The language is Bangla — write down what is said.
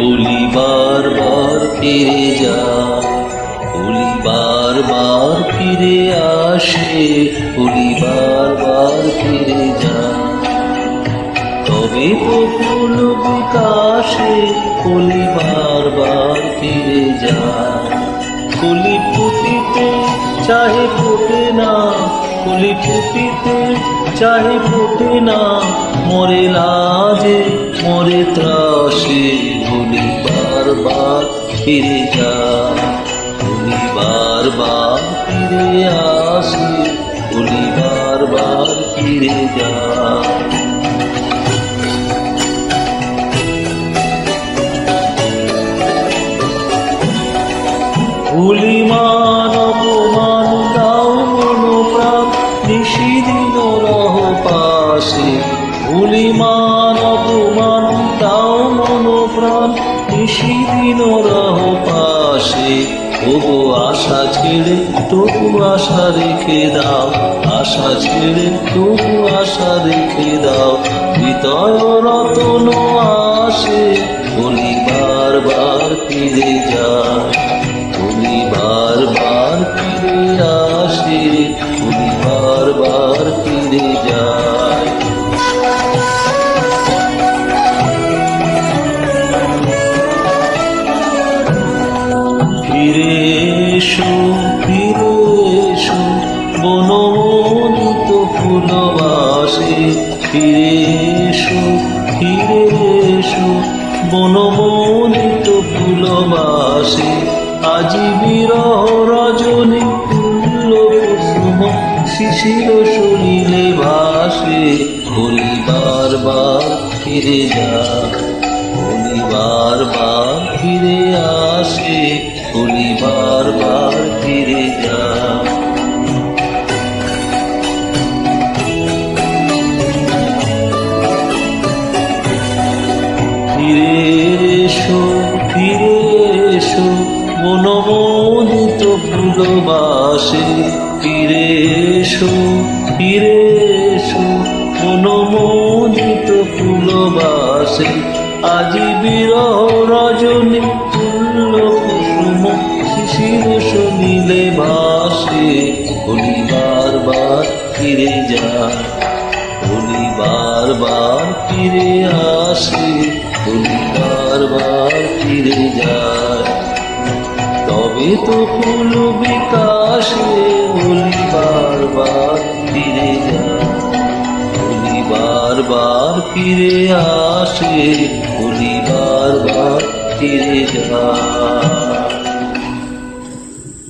হোলি বারবার ফিরে যায়, হোলি বারবার ফিরে আসে, হোলি বারবার ফিরে যায়। তবে তো ফুল বিকাশে হোলি বারবার ফিরে যায়। কলি ফুটিতে চাহে ফোটে না, কলি ফুটিতে চাহে ফোটে না, মরে লাজে মরে ত্রাসে, হোলি বারবার ফিরে যায়, হোলি বারবার ফিরে আসে, হোলি বারবার ফিরে যায়। হোলি মান অপমান দাও মন প্রাণ, নিশিদিন রহ পাশে, হোলি মান অপমান দাও মন প্রাণ, নিশিদিন রহ পাশে। তবু আশা ছেড়ে তবু আশা রেখে দাও, আশা ছেড়ে তবু আশা রেখে দাও, হৃদয় রতন আসে, হোলি বারবার ফিরে যায়, হোলি বারবার ফিরে আসে, হোলি বারবার ফিরে যায়। ফিরে এসো ফিরে এসো বনমোদিত ফুলবাসে, ফিরে এসো ফিরে এসো বনমোদিত ফুলবাসে। আজি বিরহ রজনী তুল্য কুসুম শিশির শরীরে ভাসে, হোলি বারবার ফিরে যায়, হোলি বারবার ফিরে আসে, হোলি বারবার ফিরে যায়। ফিরে এসো ফিরে এসো মনোমোদিত ফুলবাসে, ফিরে এসো ফিরে এসো মনোমোদিত ফুলবাসে। আজি বিরহ রজনী তুল্য কুসুম শিশির শরীরে ভাসে, হোলি বারবার ফিরে যায়, হোলি বারবার ফিরে আসে, হোলি বারবার ফিরে যায়। তবে তো ফুল বিকাশে হোলি বারবার ফিরে যায়, হোলি বারবার ফিরে আসে, হোলি বারবার ফিরে যায়।